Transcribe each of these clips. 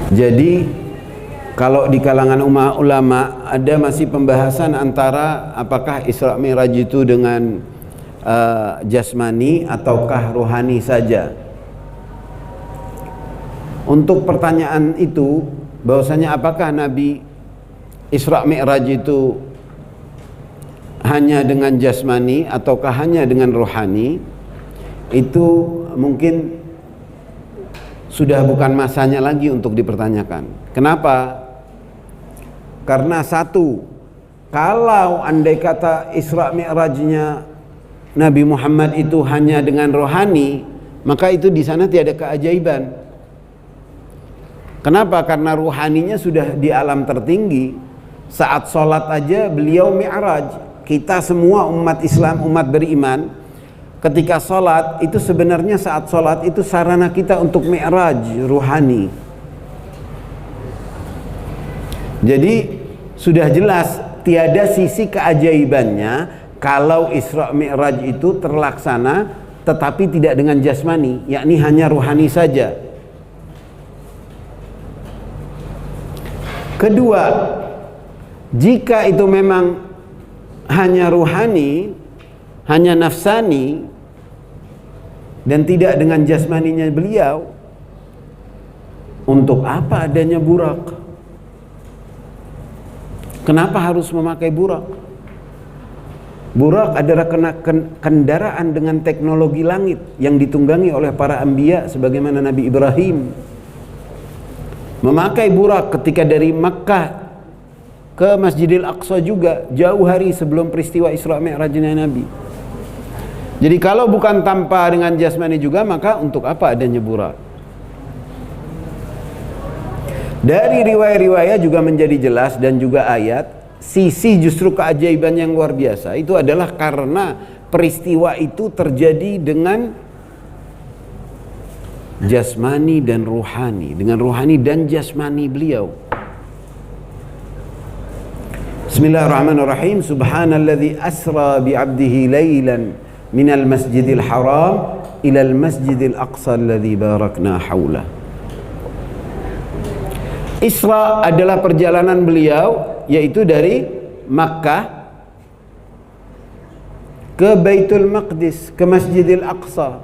Jadi kalau di kalangan ulama ada masih pembahasan antara apakah Isra Mi'raj itu dengan jasmani ataukah rohani saja. Untuk pertanyaan itu, bahwasanya apakah Nabi Isra Mi'raj itu hanya dengan jasmani ataukah hanya dengan rohani, itu mungkin sudah bukan masanya lagi untuk dipertanyakan. Kenapa? Karena satu, kalau andai kata Isra Mi'rajnya Nabi Muhammad itu hanya dengan rohani, maka itu di sana tiada keajaiban. Kenapa? Karena rohaninya sudah di alam tertinggi. Saat sholat aja beliau mi'raj. Kita semua umat Islam, umat beriman, ketika sholat itu sebenarnya saat sholat itu sarana kita untuk mi'raj ruhani. Jadi sudah jelas tiada sisi keajaibannya kalau Isra Mi'raj itu terlaksana tetapi tidak dengan jasmani, yakni hanya ruhani saja. Kedua, jika itu memang hanya ruhani, hanya nafsani dan tidak dengan jasmaninya beliau, untuk apa adanya burak? Kenapa harus memakai burak? Burak adalah kendaraan dengan teknologi langit yang ditunggangi oleh para anbiya sebagaimana Nabi Ibrahim. Memakai burak ketika dari Makkah ke Masjidil Aqsa juga jauh hari sebelum peristiwa Isra Mi'rajnya Nabi. Jadi kalau bukan tanpa dengan jasmani juga, maka untuk apa adanya burak? Dari riwayat-riwayat juga menjadi jelas dan juga ayat, sisi justru keajaiban yang luar biasa itu adalah karena peristiwa itu terjadi dengan jasmani dan ruhani, dengan ruhani dan jasmani beliau. Bismillahirrahmanirrahim. Subhanalladzi asra bi'abdihi lailan minal masjidil haram ilal masjidil aqsa alladzi barakna haulah. Isra adalah perjalanan beliau, yaitu dari Makkah ke Baitul Maqdis, ke Masjidil Aqsa.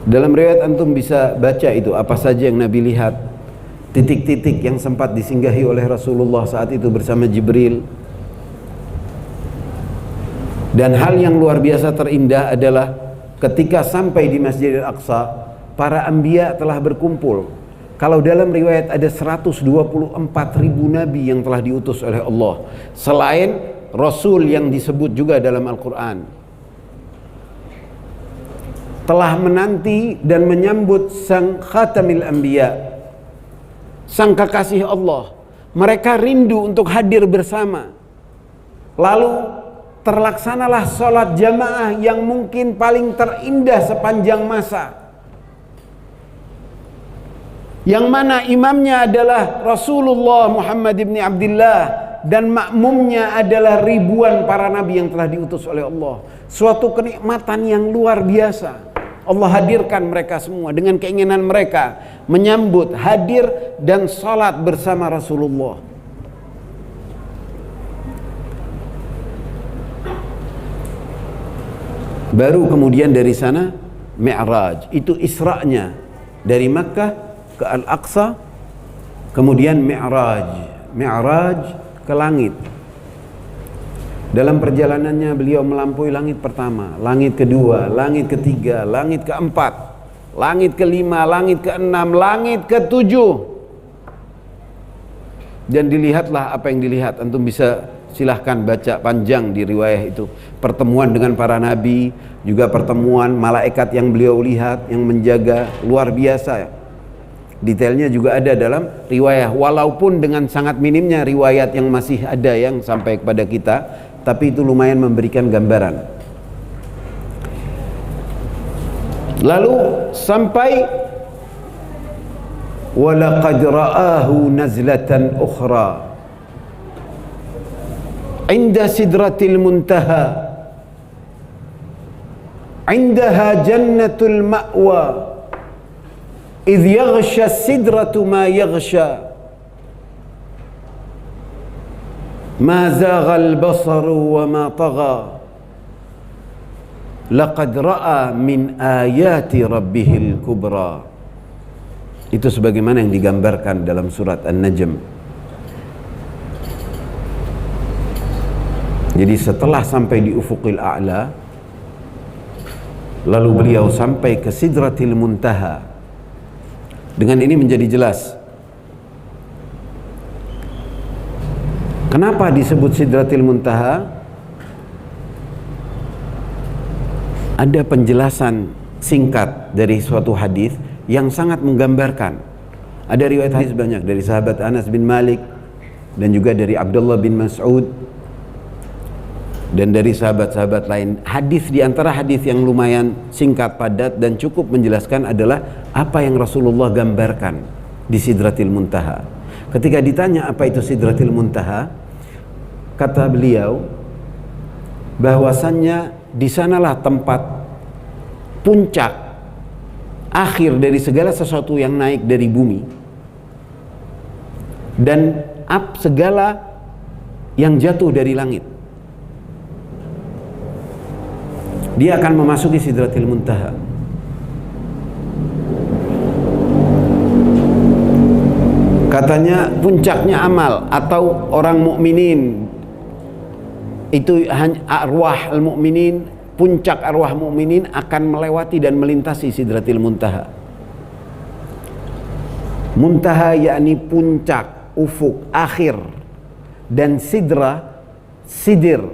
Dalam riwayat antum bisa baca itu apa saja yang Nabi lihat, titik-titik yang sempat disinggahi oleh Rasulullah saat itu bersama Jibril. Dan hal yang luar biasa terindah adalah ketika sampai di Masjidil Aqsa, para anbiya telah berkumpul. Kalau dalam riwayat ada 124.000 nabi yang telah diutus oleh Allah, selain Rasul yang disebut juga dalam Al-Quran, telah menanti dan menyambut sang khatamil anbiya, sang kekasih Allah. Mereka rindu untuk hadir bersama. Lalu terlaksanalah sholat jamaah yang mungkin paling terindah sepanjang masa, yang mana imamnya adalah Rasulullah Muhammad ibn Abdullah dan makmumnya adalah ribuan para nabi yang telah diutus oleh Allah. Suatu kenikmatan yang luar biasa. Allah hadirkan mereka semua dengan keinginan mereka menyambut, hadir dan salat bersama Rasulullah. Baru kemudian dari sana Mi'raj, itu Isra'nya dari Makkah ke Al-Aqsa, kemudian Mi'raj ke langit. Dalam perjalanannya beliau melampaui langit pertama, langit kedua, langit ketiga, langit keempat, langit kelima, langit keenam, langit ketujuh. Dan dilihatlah apa yang dilihat. Antum bisa silahkan baca panjang di riwayat itu. Pertemuan dengan para nabi, juga pertemuan malaikat yang beliau lihat, yang menjaga, luar biasa. Detailnya juga ada dalam riwayat, walaupun dengan sangat minimnya riwayat yang masih ada yang sampai kepada kita, tapi itu lumayan memberikan gambaran. Lalu sampai walaqad ra'ahu nazlatan ukhra inda sidratil muntaha indaha jannatul ma'wa idh yaghsha sidratu ma yaghsha ma zaghal basaru wa ma tagha laqad ra'a min ayati rabbihil kubra. Itu sebagaimana yang digambarkan dalam surat An-Najm. Jadi setelah sampai di ufuqil a'la, lalu beliau sampai ke sidratil muntaha. Dengan ini menjadi jelas kenapa disebut sidratil muntaha. Ada penjelasan singkat dari suatu hadis yang sangat menggambarkan. Ada riwayat hadis banyak dari sahabat Anas bin Malik dan juga dari Abdullah bin Mas'ud dan dari sahabat-sahabat lain. Hadis di antara hadis yang lumayan singkat, padat dan cukup menjelaskan adalah apa yang Rasulullah gambarkan di Sidratil Muntaha. Ketika ditanya apa itu Sidratil Muntaha, kata beliau bahwasannya di sanalah tempat puncak akhir dari segala sesuatu yang naik dari bumi dan segala yang jatuh dari langit. Dia akan memasuki Sidratil Muntaha. Katanya puncaknya amal atau orang mukminin itu arwah al-mu'minin, puncak arwah mukminin akan melewati dan melintasi Sidratil Muntaha. Muntaha yakni puncak, ufuk, akhir. Dan sidra, sidir.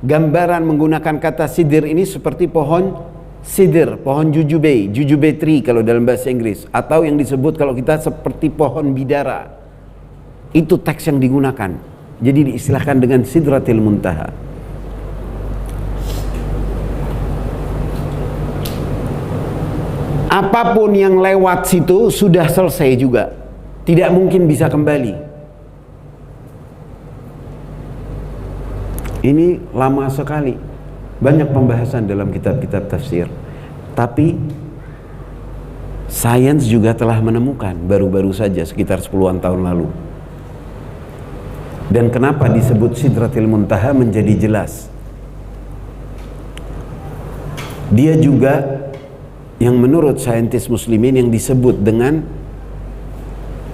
Gambaran menggunakan kata sidir ini seperti pohon sidir, pohon jujube tree kalau dalam bahasa Inggris, atau yang disebut kalau kita seperti pohon bidara. Itu teks yang digunakan. Jadi diistilahkan dengan Sidratil Muntaha. Apapun yang lewat situ sudah selesai juga, tidak mungkin bisa kembali. Ini lama sekali, banyak pembahasan dalam kitab-kitab tafsir. Tapi sains juga telah menemukan baru-baru saja sekitar 10-an tahun lalu. Dan kenapa disebut Sidratil Muntaha menjadi jelas. Dia juga yang menurut saintis muslimin yang disebut dengan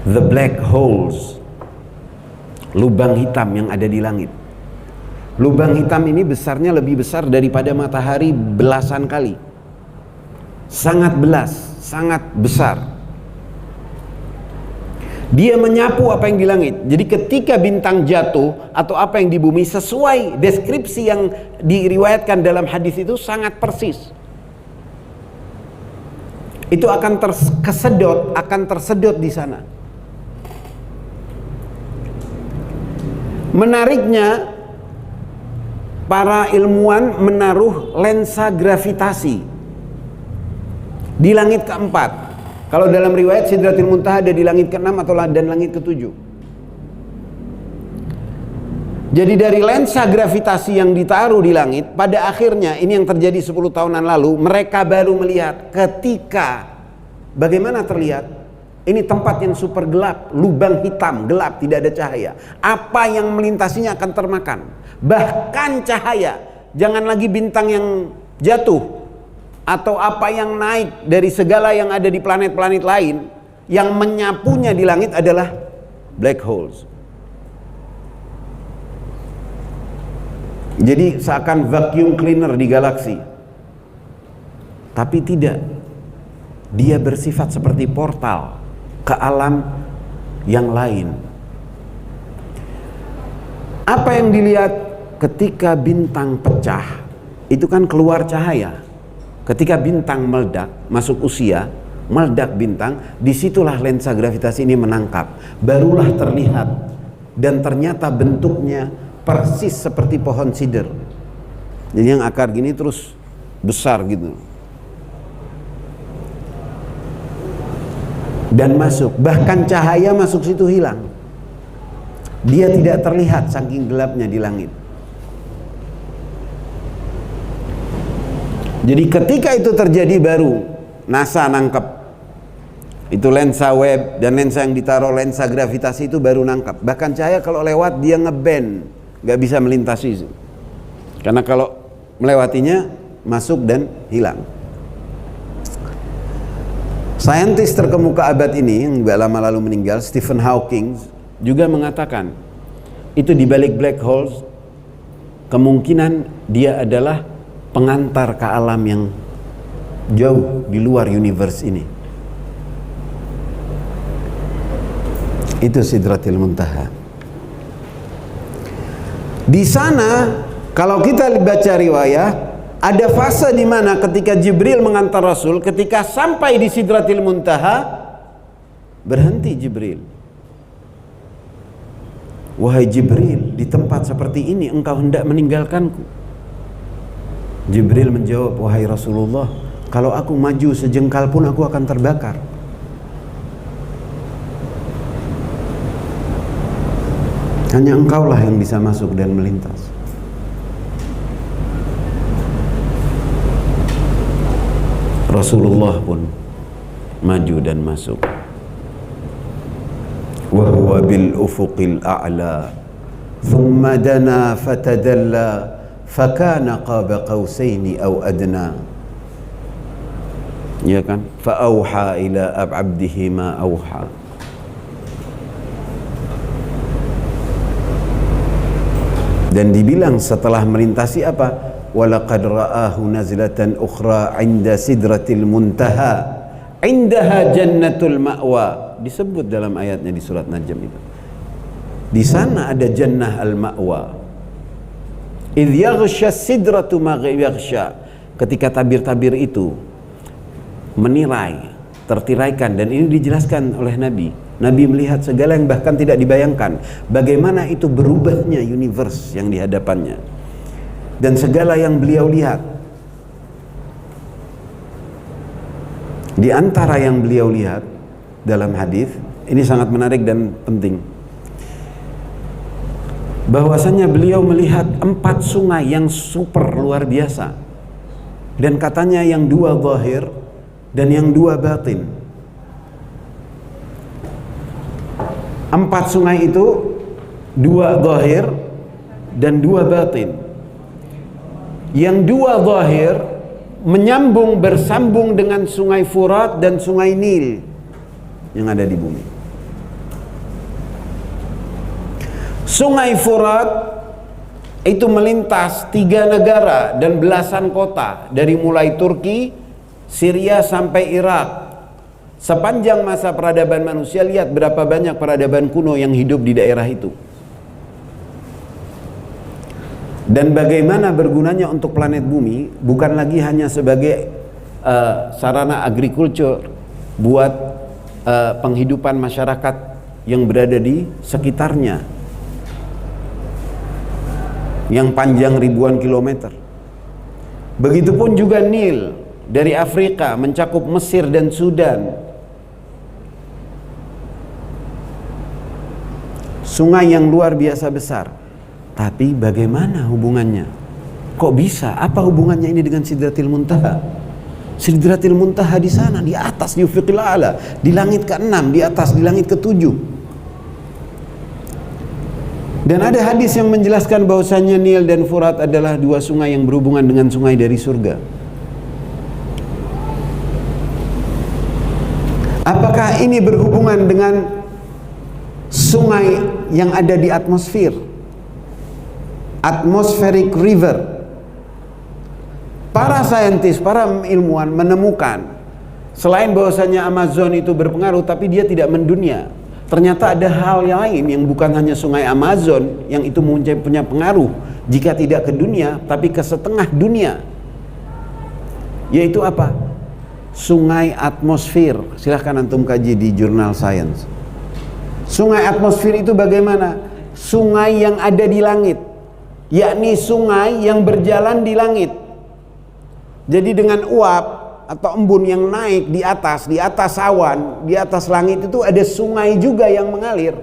the black holes, lubang hitam yang ada di langit. Lubang hitam ini besarnya lebih besar daripada matahari belasan kali. Sangat besar. Dia menyapu apa yang di langit. Jadi ketika bintang jatuh atau apa yang di bumi sesuai deskripsi yang diriwayatkan dalam hadis itu sangat persis. Itu akan tersedot di sana. Menariknya, para ilmuwan menaruh lensa gravitasi di langit keempat. Kalau dalam riwayat Sidratil Muntaha ada di langit ke-6 atau dan langit ke-7. Jadi dari lensa gravitasi yang ditaruh di langit, pada akhirnya ini yang terjadi 10 tahunan lalu, mereka baru melihat ketika bagaimana terlihat ini tempat yang super gelap, lubang hitam, gelap, tidak ada cahaya. Apa yang melintasinya akan termakan. Bahkan cahaya, jangan lagi bintang yang jatuh atau apa yang naik dari segala yang ada di planet-planet lain, yang menyapunya di langit adalah black holes. Jadi seakan vacuum cleaner di galaksi. Tapi tidak. Dia bersifat seperti portal ke alam yang lain. Apa yang dilihat ketika bintang pecah, itu kan keluar cahaya. Ketika bintang meledak, masuk usia, meledak bintang, disitulah lensa gravitasi ini menangkap. Barulah terlihat, dan ternyata bentuknya persis seperti pohon sidir. Jadi yang akar gini terus besar gitu. Dan masuk, bahkan cahaya masuk situ hilang. Dia tidak terlihat saking gelapnya di langit. Jadi ketika itu terjadi baru NASA nangkep. Itu lensa web dan lensa yang ditaruh lensa gravitasi itu baru nangkap. Bahkan cahaya kalau lewat dia ngeband, nggak bisa melintasi. Karena kalau melewatinya masuk dan hilang. Saintis terkemuka abad ini yang gak lama lalu meninggal, Stephen Hawking, juga mengatakan itu di balik black holes kemungkinan dia adalah pengantar ke alam yang jauh di luar universe ini. Itu Sidratil Muntaha. Di sana kalau kita baca riwayat, ada fase di mana ketika Jibril mengantar Rasul, ketika sampai di Sidratil Muntaha, berhenti Jibril. Wahai Jibril, di tempat seperti ini engkau hendak meninggalkanku? Jibril menjawab, wahai Rasulullah, kalau aku maju sejengkal pun aku akan terbakar. Hanya engkaulah yang bisa masuk dan melintas. Rasulullah pun maju dan masuk. Wa huwa bil ufuqil a'la thumma dana fatadalla fakana qaba qausaini aw adna. Ya kan? Fa auha ila abdihi ma auha. Dan dibilang setelah melintasi apa? Walaqad ra'ahu nazlatan ukhra 'inda sidratil muntaha 'indaha jannatul ma'wa. Disebut dalam ayatnya di surat Najm itu. Di sana ada jannah al-ma'wa. Idh yaghsha sidratu ma yaghsha. Ketika tabir-tabir itu menirai, tertiraikan, dan ini dijelaskan oleh Nabi. Nabi melihat segala yang bahkan tidak dibayangkan. Bagaimana itu berubahnya universe yang di hadapannya. Dan segala yang beliau lihat, di antara yang beliau lihat dalam hadis ini sangat menarik dan penting, bahwasanya beliau melihat 4 sungai yang super luar biasa, dan katanya yang 2 zahir dan yang 2 batin. 4 sungai itu 2 zahir dan 2 batin. Yang 2 zahir menyambung, bersambung dengan sungai Furat dan sungai Nil yang ada di bumi. Sungai Furat itu melintas 3 negara dan belasan kota, dari mulai Turki, Syria sampai Irak. Sepanjang masa peradaban manusia, lihat berapa banyak peradaban kuno yang hidup di daerah itu. Dan bagaimana bergunanya untuk planet bumi, bukan lagi hanya sebagai sarana agrikultur buat penghidupan masyarakat yang berada di sekitarnya, yang panjang ribuan kilometer. Begitupun juga Nil dari Afrika mencakup Mesir dan Sudan. Sungai yang luar biasa besar. Tapi bagaimana hubungannya? Kok bisa? Apa hubungannya ini dengan Sidratil Muntaha? Sidratil Muntaha di sana, di atas, di ufuqil a'la, di langit ke-6, di atas, di langit ke-7. Dan ada hadis yang menjelaskan bahwasanya Nil dan Furat adalah 2 sungai yang berhubungan dengan sungai dari surga. Apakah ini berhubungan dengan sungai yang ada di atmosfer? Atmospheric river. Para saintis, para ilmuwan menemukan selain bahwasanya Amazon itu berpengaruh, tapi dia tidak mendunia. Ternyata ada hal yang lain yang bukan hanya sungai Amazon yang itu punya pengaruh, jika tidak ke dunia, tapi ke setengah dunia. Yaitu apa? Sungai atmosfer. Silahkan antum kaji di jurnal Science. Sungai atmosfer itu bagaimana? Sungai yang ada di langit, yakni sungai yang berjalan di langit. Jadi dengan uap atau embun yang naik di atas awan, di atas langit itu ada sungai juga yang mengalir.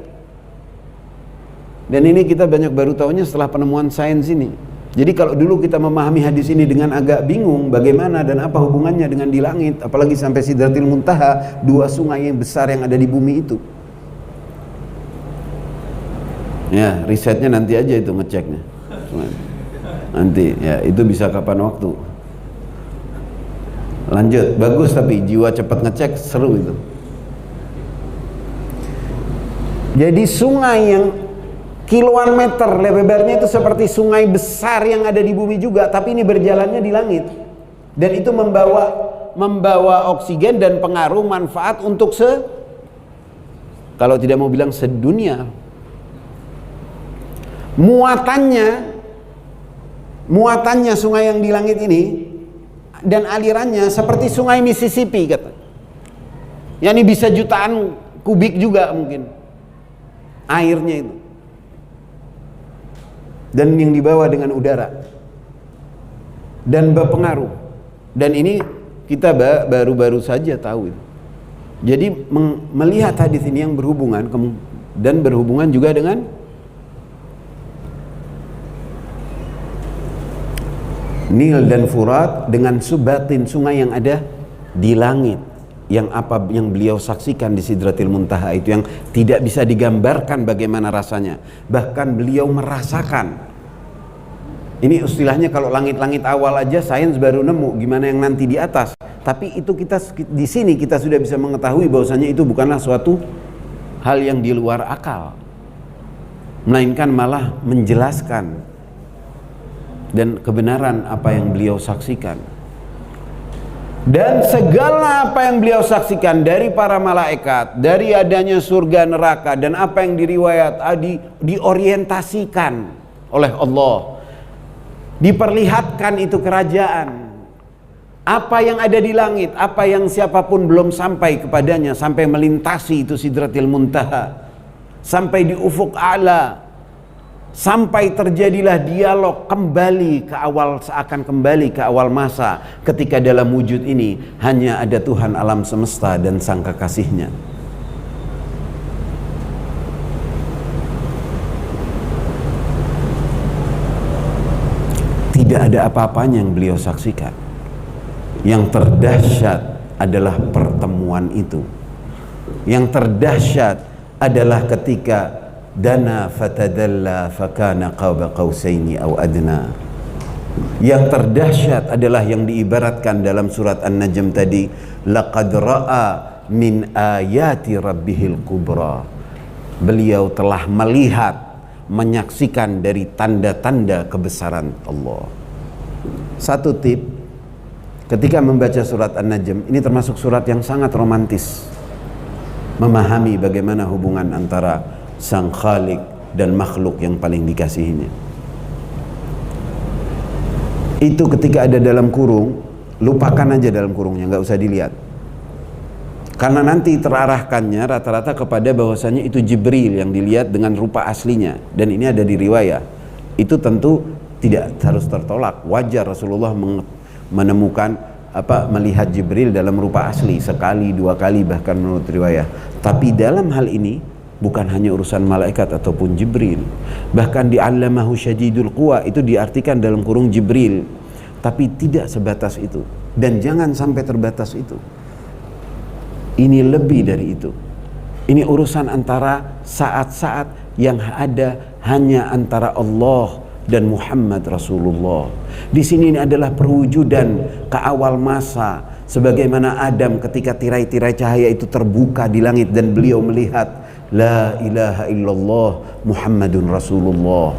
Dan ini kita banyak baru tahunya setelah penemuan sains ini. Jadi kalau dulu kita memahami hadis ini dengan agak bingung bagaimana dan apa hubungannya dengan di langit, apalagi sampai Sidratil Muntaha, dua sungai yang besar yang ada di bumi itu. Ya, risetnya nanti aja itu ngeceknya. Nanti ya, itu bisa kapan waktu. Lanjut, bagus, tapi jiwa cepat ngecek seru itu. Jadi sungai yang kiloan meter lebarnya itu seperti sungai besar yang ada di bumi juga, tapi ini berjalannya di langit, dan itu membawa oksigen dan pengaruh manfaat untuk kalau tidak mau bilang sedunia. Muatannya sungai yang di langit ini dan alirannya seperti sungai Mississippi, kata. Ya, ini bisa jutaan kubik juga mungkin airnya itu. Dan yang dibawa dengan udara dan berpengaruh, dan ini kita baru-baru saja tahu itu. Jadi melihat hadis ini yang berhubungan dan berhubungan juga dengan Nil dan Furat, dengan subatin sungai yang ada di langit, yang beliau saksikan di Sidratil Muntaha itu, yang tidak bisa digambarkan bagaimana rasanya, bahkan beliau merasakan. Ini istilahnya kalau langit-langit awal aja sains baru nemu, gimana yang nanti di atas. Tapi itu kita di sini kita sudah bisa mengetahui bahwasanya itu bukanlah suatu hal yang di luar akal, melainkan malah menjelaskan dan kebenaran apa yang beliau saksikan. Dan segala apa yang beliau saksikan dari para malaikat, dari adanya surga neraka, dan apa yang diorientasikan oleh Allah, diperlihatkan itu kerajaan, apa yang ada di langit, apa yang siapapun belum sampai kepadanya, sampai melintasi itu Sidratil Muntaha, sampai di ufuk a'la, sampai terjadilah dialog kembali ke awal, seakan kembali ke awal masa, ketika dalam wujud ini hanya ada Tuhan alam semesta dan sang kekasihnya. Tidak ada apa-apanya yang beliau saksikan. Yang terdahsyat adalah pertemuan itu. Yang terdahsyat adalah ketika dana fatadalla fakana qaba qausaini aw adna. Yang terdahsyat adalah yang diibaratkan dalam surat An-Najm tadi, laqad ra'a min ayati rabbihil kubra. Beliau telah melihat, menyaksikan dari tanda-tanda kebesaran Allah. Satu tip, ketika membaca surat An-Najm, ini termasuk surat yang sangat romantis, memahami bagaimana hubungan antara sang Khalik dan makhluk yang paling dikasihinya. Itu ketika ada dalam kurung, lupakan aja dalam kurungnya, nggak usah dilihat, karena nanti terarahkannya rata-rata kepada bahwasanya itu Jibril yang dilihat dengan rupa aslinya, dan ini ada di riwayat. Itu tentu tidak harus tertolak, wajar Rasulullah menemukan melihat Jibril dalam rupa asli sekali, dua kali, bahkan menurut riwayat. Tapi dalam hal ini bukan hanya urusan malaikat ataupun Jibril, bahkan di allamahu syadidul quwa itu diartikan dalam kurung Jibril, tapi tidak sebatas itu, dan jangan sampai terbatas itu. Ini lebih dari itu. Ini urusan antara saat-saat yang ada hanya antara Allah dan Muhammad Rasulullah. Di sini ini adalah perwujudan ke awal masa, sebagaimana Adam ketika tirai-tirai cahaya itu terbuka di langit dan beliau melihat la ilaha illallah Muhammadun Rasulullah.